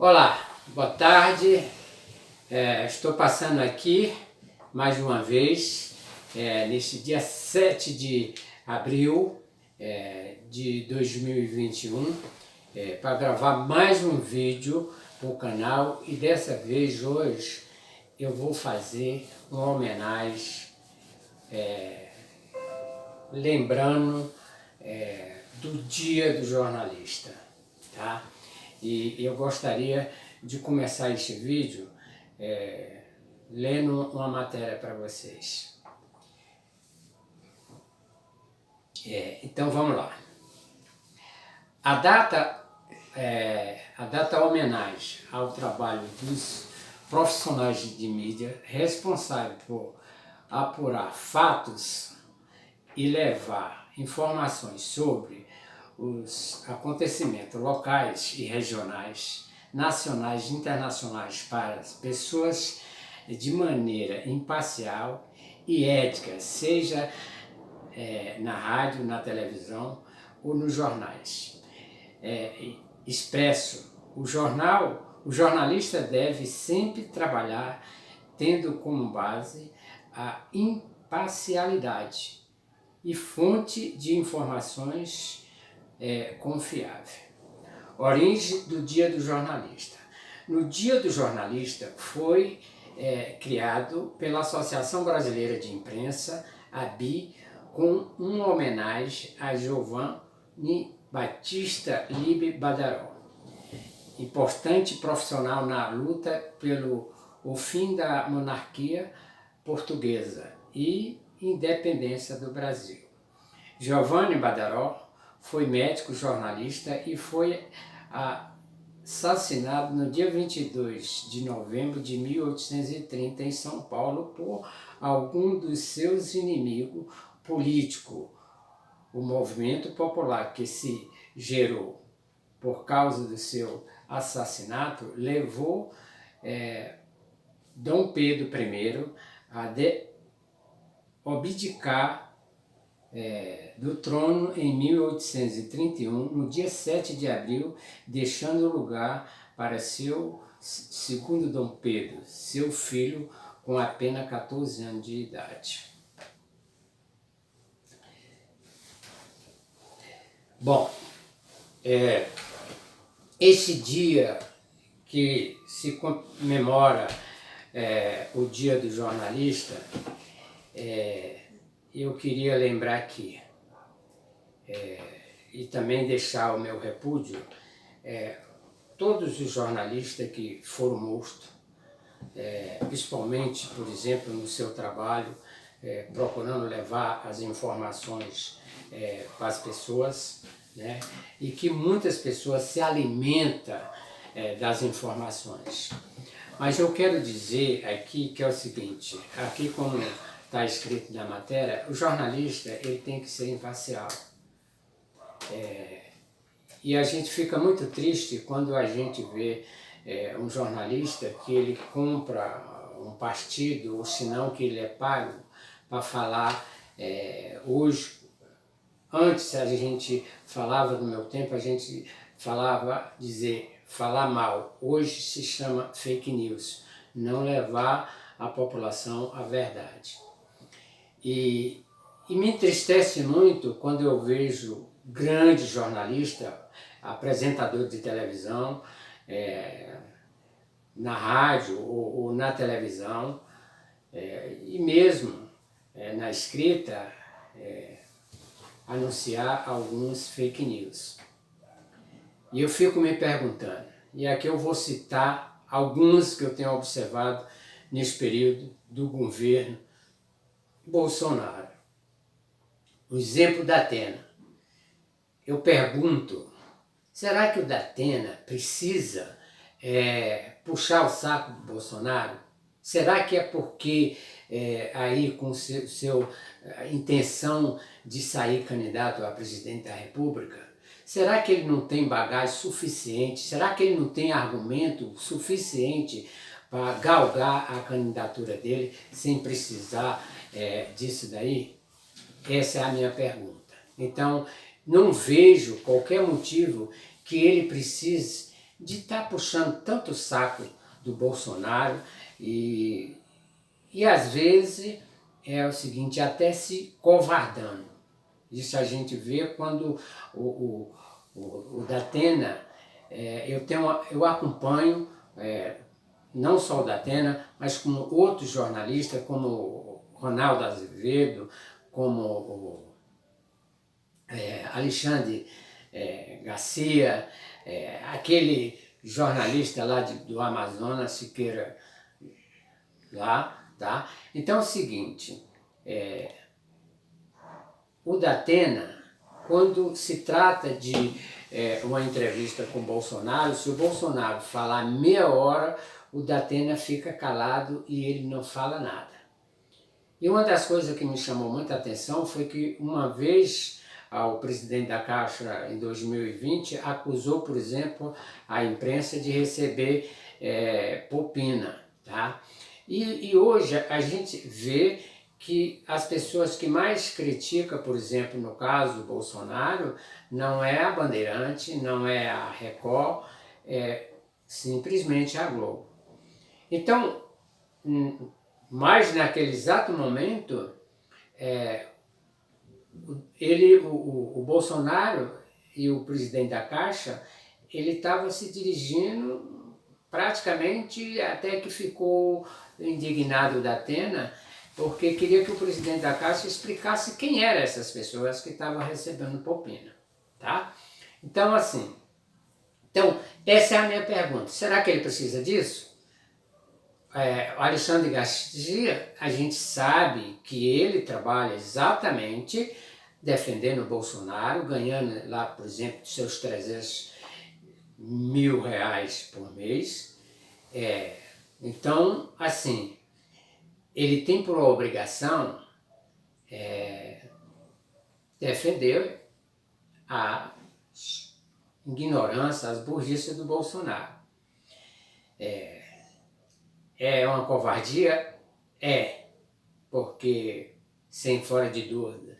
Olá, boa tarde. Estou passando aqui mais uma vez, neste dia 7 de abril de 2021, para gravar mais um vídeo para o canal, e dessa vez, hoje, eu vou fazer uma homenagem lembrando do Dia do Jornalista, tá? E eu gostaria de começar este vídeo lendo uma matéria para vocês. Então vamos lá. A data homenagem ao trabalho dos profissionais de mídia responsáveis por apurar fatos e levar informações sobre os acontecimentos locais e regionais, nacionais e internacionais para as pessoas de maneira imparcial e ética, seja na rádio, na televisão ou nos jornais. Expresso, o jornalista deve sempre trabalhar tendo como base a imparcialidade e fonte de informações confiável. Origem do Dia do Jornalista. No Dia do Jornalista foi criado pela Associação Brasileira de Imprensa, ABI, com uma homenagem a Giovanni Battista Libe Badaró, importante profissional na luta pelo fim da monarquia portuguesa e independência do Brasil. Giovanni Badaró foi médico jornalista e foi assassinado no dia 22 de novembro de 1830 em São Paulo por algum dos seus inimigos políticos. O movimento popular que se gerou por causa do seu assassinato levou Dom Pedro I a abdicar do trono em 1831, no dia 7 de abril, deixando lugar para seu segundo Dom Pedro, seu filho, com apenas 14 anos de idade. Bom, esse dia que se comemora o Dia do Jornalista, eu queria lembrar aqui, e também deixar o meu repúdio, todos os jornalistas que foram mortos, principalmente, por exemplo, no seu trabalho, procurando levar as informações para as pessoas, né? E que muitas pessoas se alimentam das informações. Mas eu quero dizer aqui que é o seguinte, aqui como está escrito na matéria, o jornalista ele tem que ser imparcial. E a gente fica muito triste quando a gente vê um jornalista que ele compra um partido, ou senão que ele é pago para falar hoje. Antes a gente falava, no meu tempo, a gente falava, falar mal. Hoje se chama fake news, não levar a população à verdade. E me entristece muito quando eu vejo grandes jornalistas, apresentadores de televisão, na rádio ou na televisão, e mesmo na escrita, anunciar alguns fake news. E eu fico me perguntando, e aqui eu vou citar alguns que eu tenho observado nesse período do governo Bolsonaro. O exemplo da Atena. Eu pergunto, será que o Datena precisa puxar o saco do Bolsonaro? Será que é porque aí com seu intenção de sair candidato a presidente da República? Será que ele não tem bagagem suficiente? Será que ele não tem argumento suficiente para galgar a candidatura dele sem precisar disso daí? Essa é a minha pergunta. Então, não vejo qualquer motivo que ele precise de estar puxando tanto o saco do Bolsonaro e às vezes é o seguinte, até se covardando. Isso a gente vê quando o Datena, eu acompanho, não só o Datena, mas como outros jornalistas, como o Ronaldo Azevedo, como o Alexandre Garcia, aquele jornalista lá do Amazonas, Siqueira, lá, tá? Então é o seguinte, o Datena, quando se trata de uma entrevista com o Bolsonaro, se o Bolsonaro falar meia hora, o Datena fica calado e ele não fala nada. E uma das coisas que me chamou muita atenção foi que uma vez o presidente da Caixa, em 2020, acusou, por exemplo, a imprensa de receber propina, tá? E hoje a gente vê que as pessoas que mais criticam, por exemplo, no caso do Bolsonaro, não é a Bandeirante, não é a Record, é simplesmente a Globo. Então, mas naquele exato momento, o Bolsonaro e o presidente da Caixa, ele estava se dirigindo praticamente até que ficou indignado da Atena, porque queria que o presidente da Caixa explicasse quem eram essas pessoas que estavam recebendo propina, tá? Então, assim, essa é a minha pergunta. Será que ele precisa disso? O Alexandre Garcia, a gente sabe que ele trabalha exatamente defendendo o Bolsonaro, ganhando lá, por exemplo, seus 300 mil reais por mês. Então, assim, ele tem por obrigação defender a ignorância, as burrices do Bolsonaro. É uma covardia? Porque, sem fora de dúvida,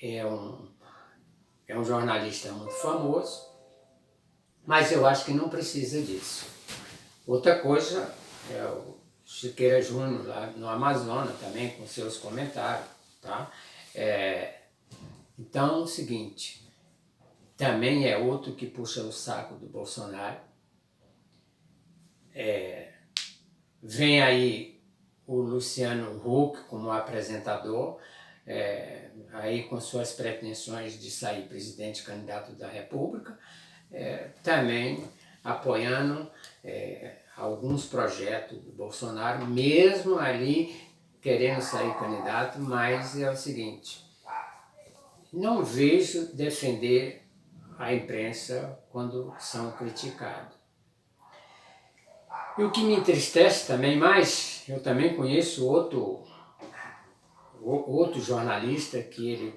é um jornalista muito famoso, mas eu acho que não precisa disso. Outra coisa é o Siqueira Júnior, lá no Amazonas, também, com seus comentários, tá? Então, é o seguinte, também é outro que puxa o saco do Bolsonaro. Vem aí o Luciano Huck como apresentador, aí com suas pretensões de sair presidente candidato da República, também apoiando alguns projetos do Bolsonaro, mesmo ali querendo sair candidato, mas é o seguinte, não vejo defender a imprensa quando são criticados. E o que me entristece também mais, eu também conheço outro jornalista que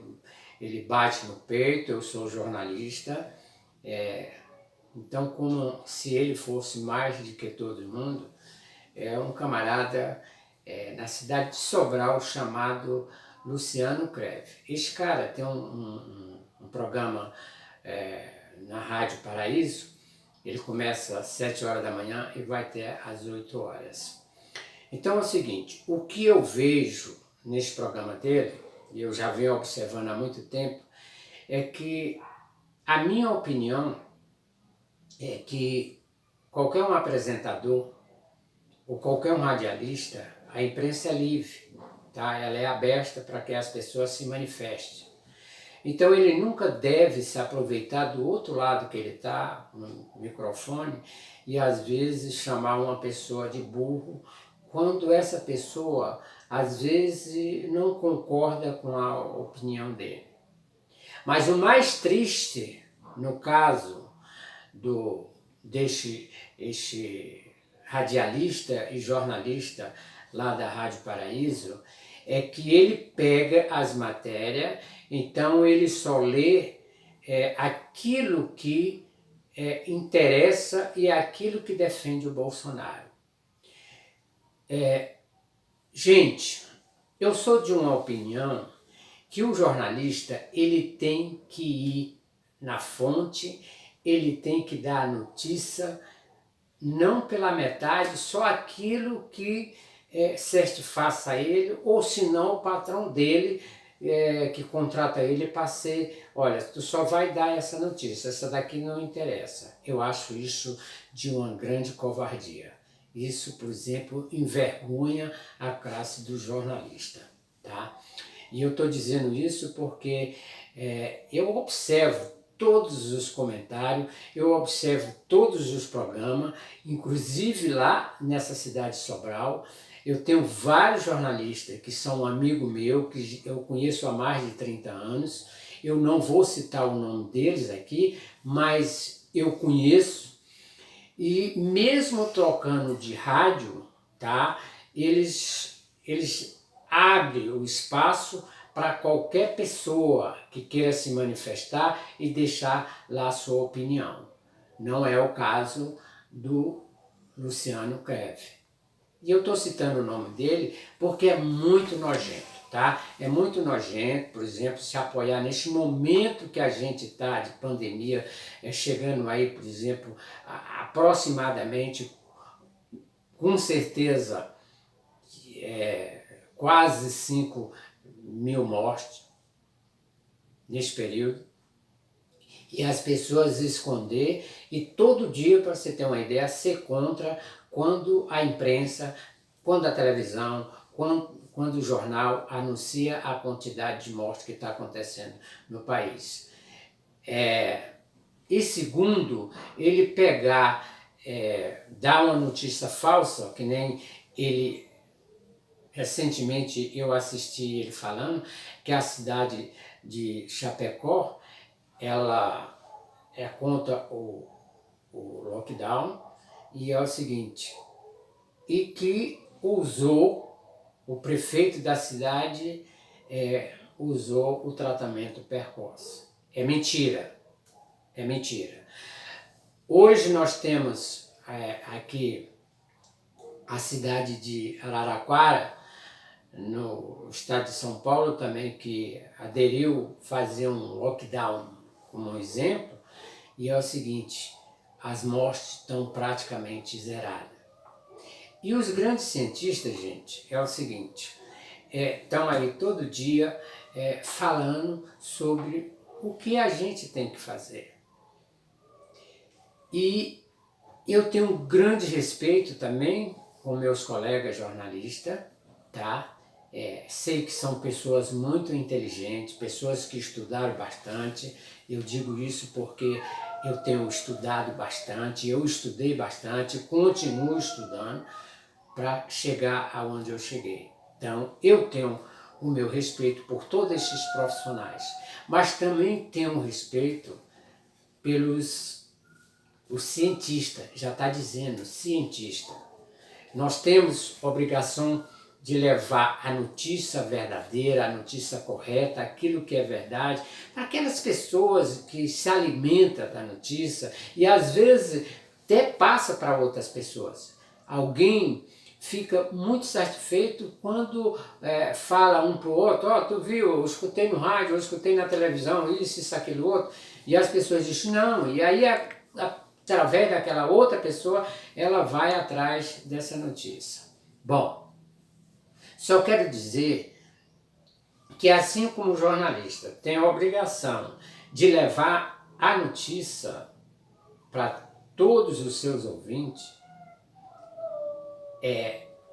ele bate no peito, eu sou jornalista, então como se ele fosse mais do que todo mundo, é um camarada na cidade de Sobral chamado Luciano Creve. Esse cara tem um programa na Rádio Paraíso, ele começa às 7 horas da manhã e vai até às 8 horas. Então é o seguinte, o que eu vejo nesse programa dele, e eu já venho observando há muito tempo, é que a minha opinião é que qualquer um apresentador ou qualquer um radialista, a imprensa é livre, tá? Ela é aberta para que as pessoas se manifestem. Então ele nunca deve se aproveitar do outro lado que ele está, no microfone, e às vezes chamar uma pessoa de burro, quando essa pessoa às vezes não concorda com a opinião dele. Mas o mais triste, no caso deste radialista e jornalista lá da Rádio Paraíso, é que ele pega as matérias, então ele só lê aquilo que interessa e aquilo que defende o Bolsonaro. Gente, eu sou de uma opinião que o jornalista ele tem que ir na fonte, ele tem que dar a notícia não pela metade, só aquilo que certifica ele, ou se não o patrão dele, que contrata ele para ser, olha, tu só vai dar essa notícia, essa daqui não interessa. Eu acho isso de uma grande covardia. Isso, por exemplo, envergonha a classe do jornalista, tá? E eu estou dizendo isso porque eu observo todos os comentários, eu observo todos os programas, inclusive lá nessa cidade de Sobral. Eu tenho vários jornalistas que são amigo meu, que eu conheço há mais de 30 anos. Eu não vou citar o nome deles aqui, mas eu conheço. E mesmo trocando de rádio, tá, eles abrem o espaço para qualquer pessoa que queira se manifestar e deixar lá a sua opinião. Não é o caso do Luciano Creve. E eu estou citando o nome dele porque é muito nojento, tá? É muito nojento, por exemplo, se apoiar neste momento que a gente está de pandemia, chegando aí, por exemplo, aproximadamente, com certeza, quase 5.000 mortes nesse período, e as pessoas esconder, e todo dia, para você ter uma ideia, ser contra quando a imprensa, quando a televisão, quando o jornal anuncia a quantidade de mortes que está acontecendo no país. E segundo, ele pegar, dar uma notícia falsa, que nem ele, recentemente eu assisti ele falando, que a cidade de Chapecó, ela é contra o lockdown, e é o seguinte, e que o prefeito da cidade usou o tratamento precoce. É mentira, é mentira. Hoje nós temos aqui a cidade de Araraquara, no estado de São Paulo também, que aderiu fazer um lockdown como um exemplo, e é o seguinte, as mortes estão praticamente zeradas. E os grandes cientistas, gente, é o seguinte, estão aí todo dia falando sobre o que a gente tem que fazer. E eu tenho um grande respeito também com meus colegas jornalistas, tá? Sei que são pessoas muito inteligentes, pessoas que estudaram bastante. Eu digo isso porque eu tenho estudado bastante, eu estudei bastante, continuo estudando para chegar aonde eu cheguei. Então, eu tenho o meu respeito por todos esses profissionais, mas também tenho um respeito pelos os cientistas, já está dizendo, cientista. Nós temos obrigação de levar a notícia verdadeira, a notícia correta, aquilo que é verdade, para aquelas pessoas que se alimentam da notícia e às vezes até passa para outras pessoas. Alguém fica muito satisfeito quando fala um para o outro, tu viu, eu escutei no rádio, eu escutei na televisão, isso, aquilo, outro, e as pessoas dizem, não, e aí através daquela outra pessoa, ela vai atrás dessa notícia. Bom, só quero dizer que assim como o jornalista tem a obrigação de levar a notícia para todos os seus ouvintes,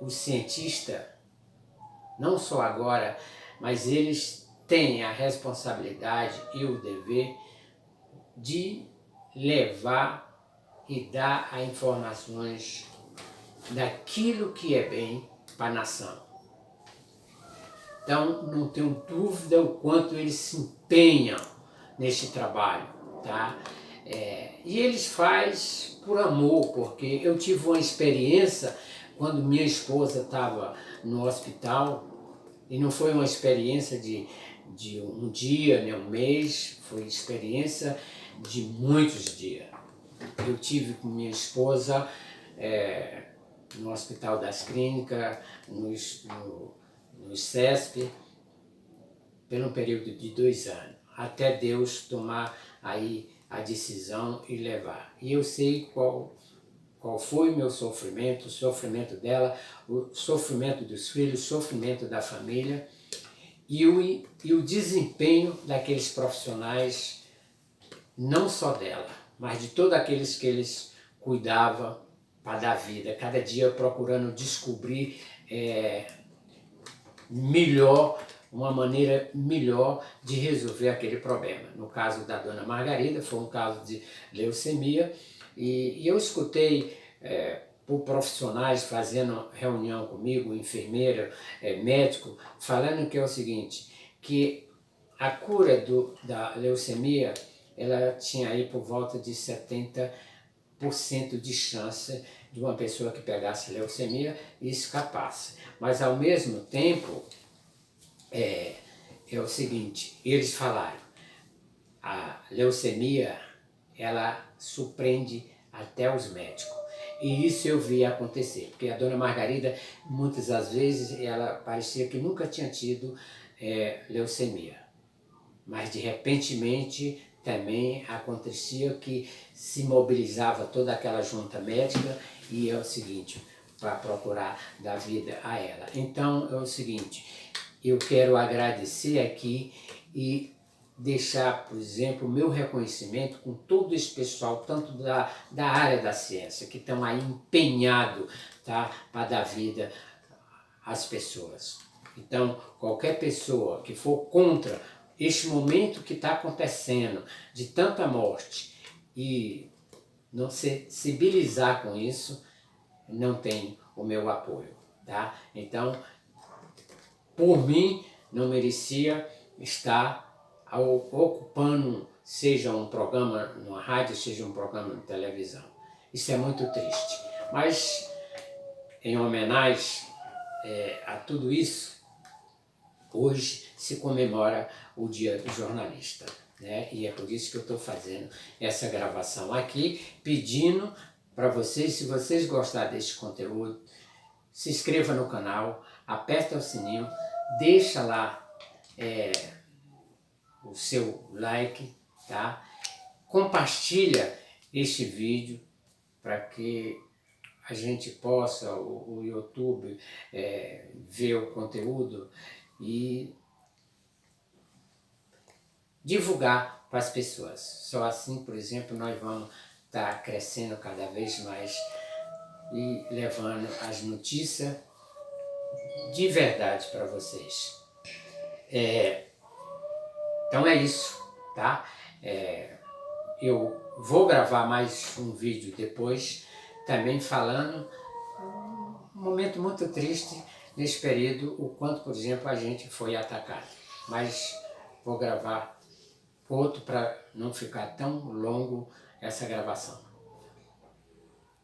o cientista, não só agora, mas eles têm a responsabilidade e o dever de levar e dar as informações daquilo que é bem para a nação. Então, não tenho dúvida o quanto eles se empenham neste trabalho, tá? E eles fazem por amor, porque eu tive uma experiência quando minha esposa estava no hospital, e não foi uma experiência de um dia, nem um mês, foi experiência de muitos dias. Eu tive com minha esposa no Hospital das Clínicas, no CESP, pelo período de 2 anos, até Deus tomar aí a decisão e levar. E eu sei qual qual foi o meu sofrimento, o sofrimento dela, o sofrimento dos filhos, o sofrimento da família e o desempenho daqueles profissionais, não só dela, mas de todos aqueles que eles cuidavam para dar vida, cada dia procurando descobrir melhor, uma maneira melhor de resolver aquele problema. No caso da dona Margarida, foi um caso de leucemia, e eu escutei por profissionais fazendo reunião comigo, enfermeira, médico, falando que é o seguinte, que a cura da leucemia, ela tinha aí por volta de 70% de chance de uma pessoa que pegasse leucemia e escapasse. Mas ao mesmo tempo, é o seguinte, eles falaram, a leucemia, ela surpreende até os médicos. E isso eu vi acontecer, porque a dona Margarida, muitas das vezes, ela parecia que nunca tinha tido leucemia. Mas de repentemente também acontecia que se mobilizava toda aquela junta médica e é o seguinte, para procurar dar vida a ela. Então é o seguinte, eu quero agradecer aqui e deixar, por exemplo, o meu reconhecimento com todo esse pessoal, tanto da área da ciência, que estão aí empenhados, tá, para dar vida às pessoas. Então, qualquer pessoa que for contra este momento que está acontecendo, de tanta morte, e não se sensibilizar com isso, não tem o meu apoio, tá? Então, por mim, não merecia estar ocupando, seja um programa numa rádio, seja um programa na televisão. Isso é muito triste. Mas, em homenagem a tudo isso, hoje se comemora o Dia do Jornalista, né? E é por isso que eu estou fazendo essa gravação aqui, pedindo para vocês, se vocês gostarem deste conteúdo, se inscreva no canal, aperta o sininho, deixa lá o seu like, tá? Compartilha este vídeo para que a gente possa, o YouTube, ver o conteúdo e divulgar para as pessoas. Só assim, por exemplo, nós vamos estar crescendo cada vez mais e levando as notícias de verdade para vocês. Então é isso, tá? Eu vou gravar mais um vídeo depois, também falando um momento muito triste nesse período, o quanto, por exemplo, a gente foi atacado. Mas vou gravar outro para não ficar tão longo essa gravação.